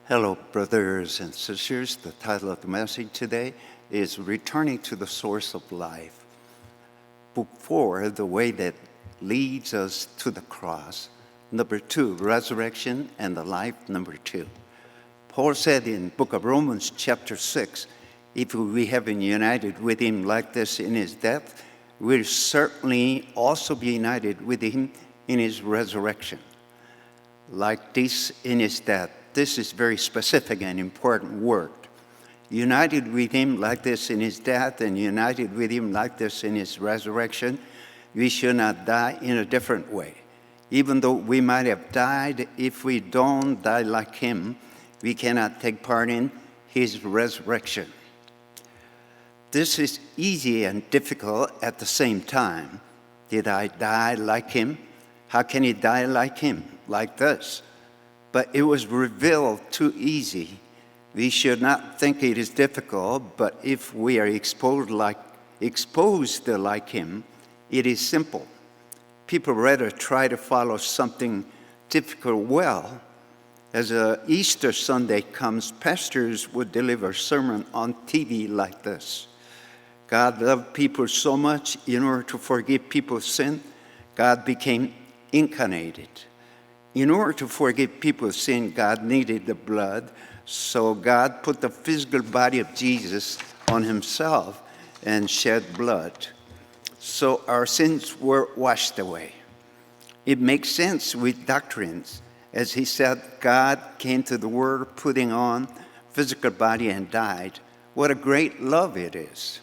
Hello, brothers and sisters. The title of the message today is Returning to the Source of Life. Book 4, the way that leads us to the cross. Number 2, resurrection and the life. Number 2. Paul said in book of Romans chapter 6, if we have been united with him like this in his death, we'll certainly also be united with him in his resurrection. Like this in his death. This is very specific and important word. United with him like this in his death and united with him like this in his resurrection, we should not die in a different way. Even though we might have died, if we don't die like him, we cannot take part in his resurrection. This is easy and difficult at the same time. Did I die like him? How can you die like him? Like this. But it was revealed too easy. We should not think it is difficult, but if we are exposed like him, it is simple. People rather try to follow something difficult well. As Easter Sunday comes, pastors would deliver a sermon on TV like this. God loved people so much in order to forgive people's sin, God became incarnated. In order to forgive people's sin, God needed the blood, so God put the physical body of Jesus on himself and shed blood. So our sins were washed away. It makes sense with doctrines. As he said, God came to the world putting on physical body and died. What a great love it is.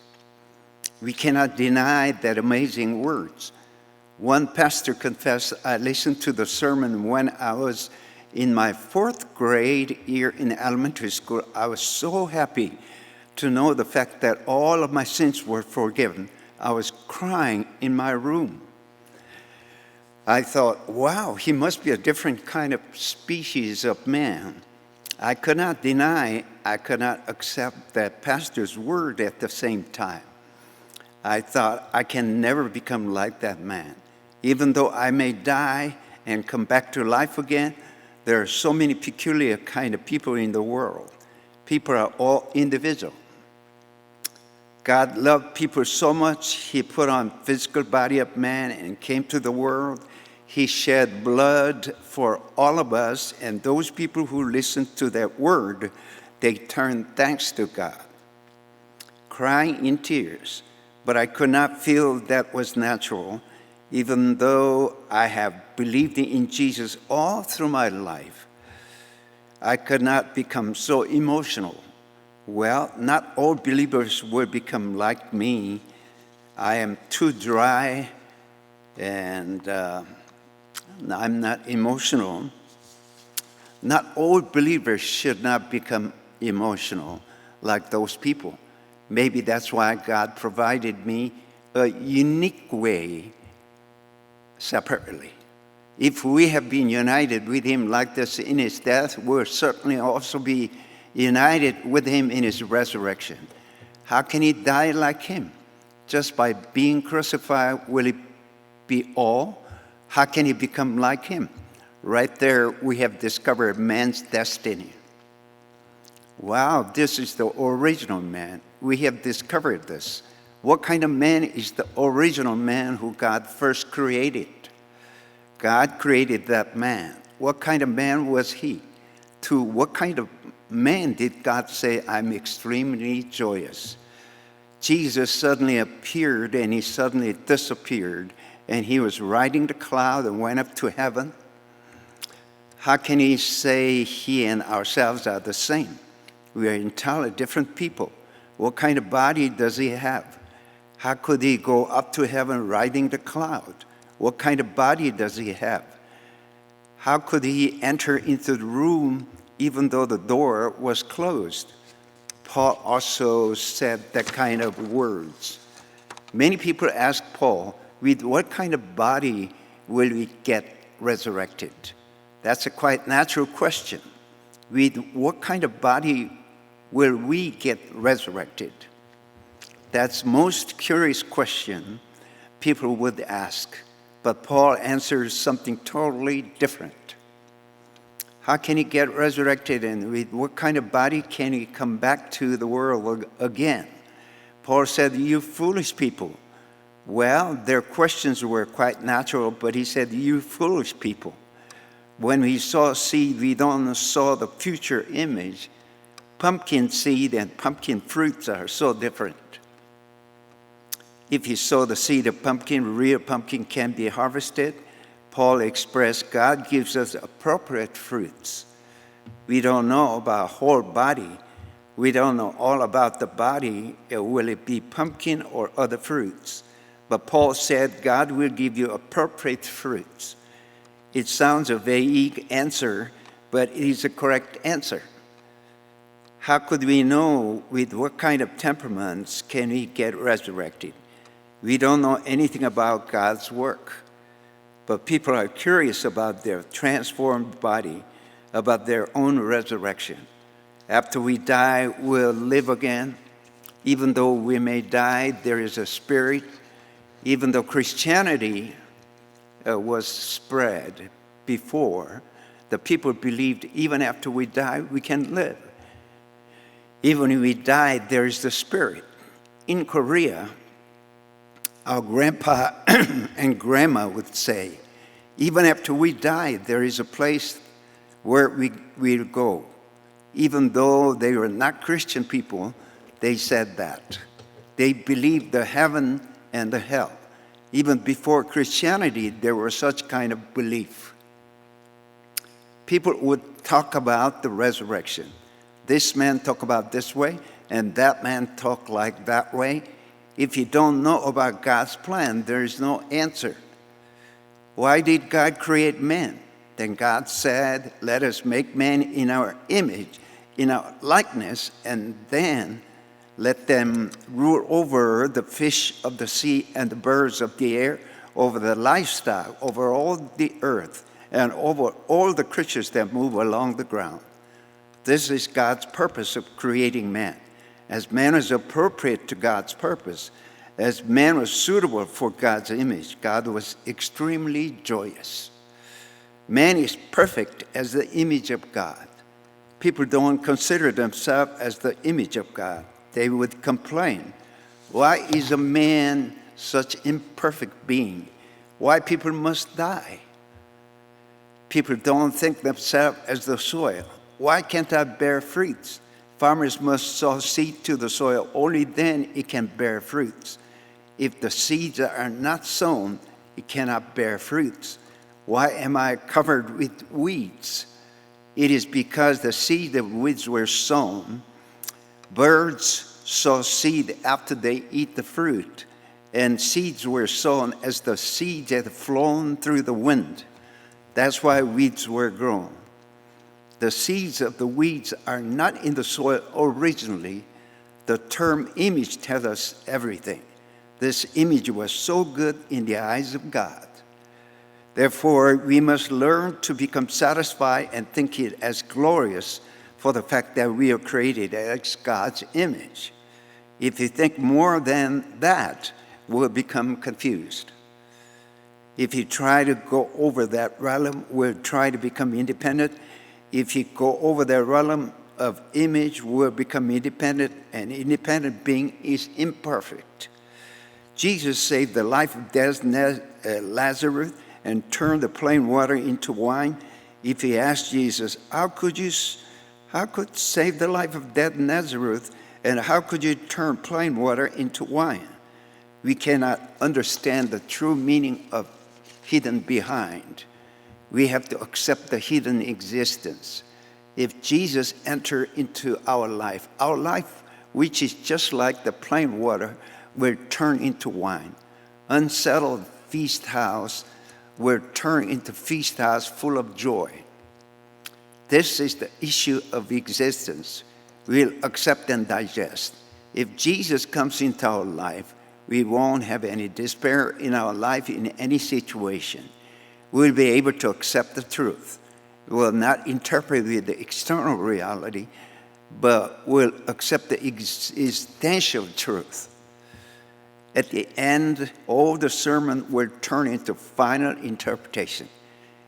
We cannot deny that amazing words. One pastor confessed, I listened to the sermon when I was in my 4th grade year in elementary school. I was so happy to know the fact that all of my sins were forgiven. I was crying in my room. I thought, wow, he must be a different kind of species of man. I could not accept that pastor's word at the same time. I thought, I can never become like that man. Even though I may die and come back to life again, there are so many peculiar kind of people in the world. People are all individual. God loved people so much, he put on physical body of man and came to the world. He shed blood for all of us, and those people who listened to that word, they turned thanks to God. Crying in tears, but I could not feel that was natural. Even though I have believed in Jesus all through my life, I could not become so emotional. Well, not all believers will become like me. I am too dry and I'm not emotional. Not all believers should not become emotional like those people. Maybe that's why God provided me a unique way separately. If we have been united with him like this in his death, we'll certainly also be united with him in his resurrection. How can he die like him? Just by being crucified, will it be all? How can he become like him? Right there, we have discovered man's destiny. Wow, this is the original man. We have discovered this. What kind of man is the original man who God first created? God created that man. What kind of man was he? To what kind of man did God say, I'm extremely joyous? Jesus suddenly appeared and he suddenly disappeared, and he was riding the cloud and went up to heaven. How can he say he and ourselves are the same? We are entirely different people. What kind of body does he have? How could he go up to heaven riding the cloud? What kind of body does he have? How could he enter into the room even though the door was closed? Paul also said that kind of words. Many people ask Paul, with what kind of body will we get resurrected? That's a quite natural question. With what kind of body will we get resurrected? That's most curious question people would ask. But Paul answers something totally different. How can he get resurrected, and with what kind of body can he come back to the world again? Paul said, you foolish people. Well, their questions were quite natural, but he said, you foolish people. When we saw seed, we don't saw the future image. Pumpkin seed and pumpkin fruits are so different. If you sow the seed of pumpkin, real pumpkin can be harvested. Paul expressed God gives us appropriate fruits. We don't know about a whole body. We don't know all about the body. Will it be pumpkin or other fruits? But Paul said God will give you appropriate fruits. It sounds a vague answer, but it is a correct answer. How could we know with what kind of temperaments can we get resurrected? We don't know anything about God's work. But people are curious about their transformed body, about their own resurrection. After we die, we'll live again. Even though we may die, there is a spirit. Even though Christianity was spread before, the people believed even after we die, we can live. Even when we die, there is the spirit. In Korea, our grandpa and grandma would say, even after we die, there is a place where we will go. Even though they were not Christian people, they said that. They believed the heaven and the hell. Even before Christianity, there was such kind of belief. People would talk about the resurrection. This man talk about this way, and that man talk like that way. If you don't know about God's plan, there is no answer. Why did God create man? Then God said, let us make man in our image, in our likeness, and then let them rule over the fish of the sea and the birds of the air, over the livestock, over all the earth, and over all the creatures that move along the ground. This is God's purpose of creating man. As man is appropriate to God's purpose, as man was suitable for God's image, God was extremely joyous. Man is perfect as the image of God. People don't consider themselves as the image of God. They would complain, why is a man such imperfect being? Why people must die? People don't think themselves as the soil. Why can't I bear fruits? Farmers must sow seed to the soil, only then it can bear fruits. If the seeds are not sown, it cannot bear fruits. Why am I covered with weeds? It is because the seed of weeds were sown. Birds sow seed after they eat the fruit, and seeds were sown as the seeds had flown through the wind. That's why weeds were grown. The seeds of the weeds are not in the soil originally. The term image tells us everything. This image was so good in the eyes of God. Therefore, we must learn to become satisfied and think it as glorious for the fact that we are created as God's image. If you think more than that, we'll become confused. If you try to go over that realm, we'll try to become independent. If you go over the realm of image, we'll become independent, and independent being is imperfect. Jesus saved the life of dead Lazarus and turned the plain water into wine. If he asked Jesus, how could save the life of dead Nazareth, and how could you turn plain water into wine? We cannot understand the true meaning of hidden behind. We have to accept the hidden existence. If Jesus entered into our life, which is just like the plain water, will turn into wine. Unsettled feast house will turn into feast house full of joy. This is the issue of existence. We'll accept and digest. If Jesus comes into our life, we won't have any despair in our life in any situation. We'll be able to accept the truth. We will not interpret with the external reality, but we'll accept the existential truth. At the end, all the sermon will turn into final interpretation.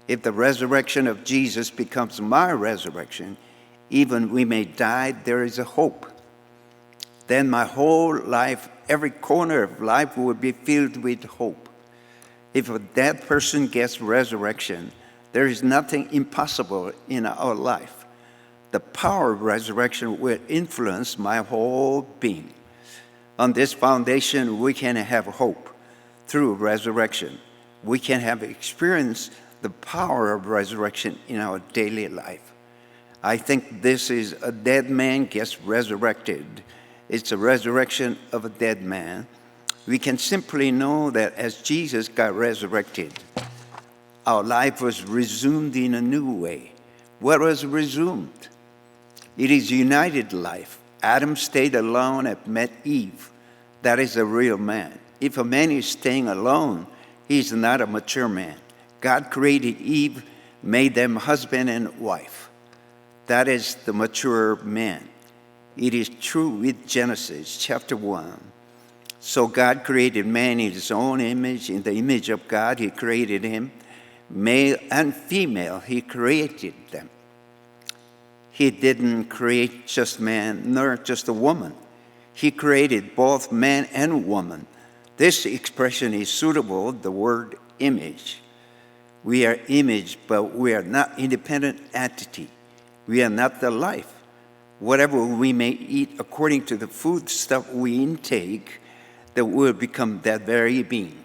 If the resurrection of Jesus becomes my resurrection, even we may die, there is a hope. Then my whole life, every corner of life will be filled with hope. If a dead person gets resurrection, there is nothing impossible in our life. The power of resurrection will influence my whole being. On this foundation, we can have hope through resurrection. We can have experienced the power of resurrection in our daily life. I think this is a dead man gets resurrected. It's a resurrection of a dead man. We can simply know that as Jesus got resurrected, our life was resumed in a new way. What was resumed? It is united life. Adam stayed alone and met Eve. That is a real man. If a man is staying alone, he is not a mature man. God created Eve, made them husband and wife. That is the mature man. It is true with Genesis chapter 1. So God created man in his own image. In the image of God, he created him. Male and female, he created them. He didn't create just man, nor just a woman. He created both man and woman. This expression is suitable, the word image. We are image, but we are not independent entity. We are not the life. Whatever we may eat according to the food stuff we intake, that will become that very being.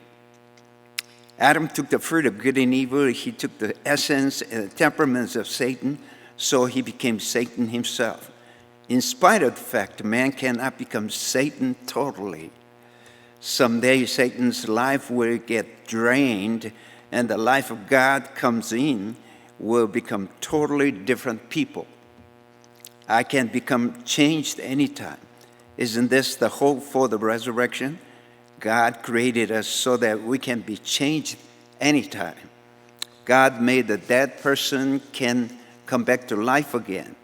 Adam took the fruit of good and evil. He took the essence and the temperaments of Satan, so he became Satan himself. In spite of the fact man cannot become Satan totally, someday Satan's life will get drained and the life of God comes in, will become totally different people. I can become changed anytime. Isn't this the hope for the resurrection? God created us so that we can be changed anytime. God made the dead person can come back to life again.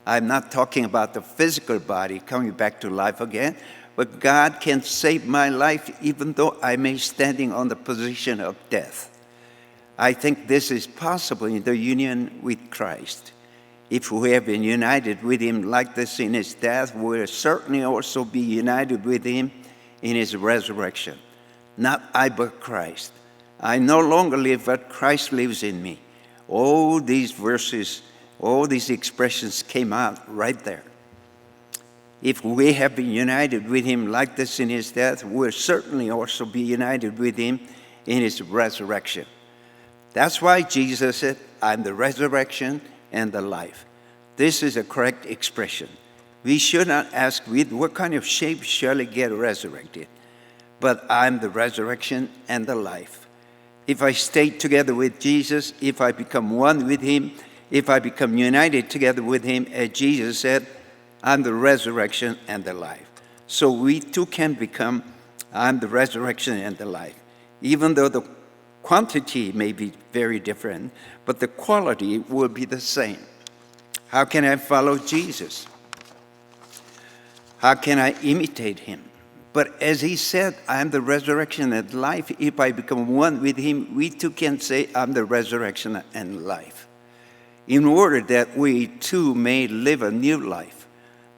I'm not talking about the physical body coming back to life again, but God can save my life even though I may be standing on the position of death. I think this is possible in the union with Christ. If we have been united with him like this in his death, we will certainly also be united with him in his resurrection. Not I, but Christ. I no longer live, but Christ lives in me. All these verses, all these expressions came out right there. If we have been united with him like this in his death, we'll certainly also be united with him in his resurrection. That's why Jesus said, I'm the resurrection and the life. This is a correct expression. We should not ask, with what kind of shape shall I get resurrected? But I'm the resurrection and the life. If I stay together with Jesus, if I become one with him, if I become united together with him, as Jesus said, I'm the resurrection and the life. So we too can become, I'm the resurrection and the life. Even though the quantity may be very different, but the quality will be the same. How can I follow Jesus? How can I imitate him? But as he said, I am the resurrection and life. If I become one with him, we too can say, I'm the resurrection and life. In order that we too may live a new life.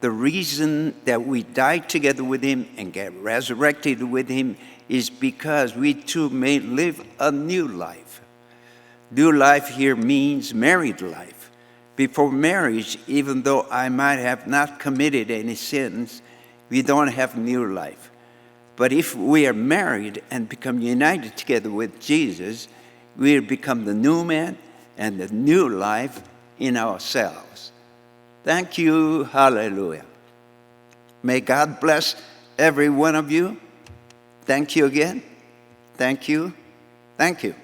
The reason that we die together with him and get resurrected with him is because we too may live a new life. New life here means married life. Before marriage, even though I might have not committed any sins, we don't have new life. But if we are married and become united together with Jesus, we'll become the new man and the new life in ourselves. Thank you. Hallelujah. May God bless every one of you. Thank you again. Thank you. Thank you.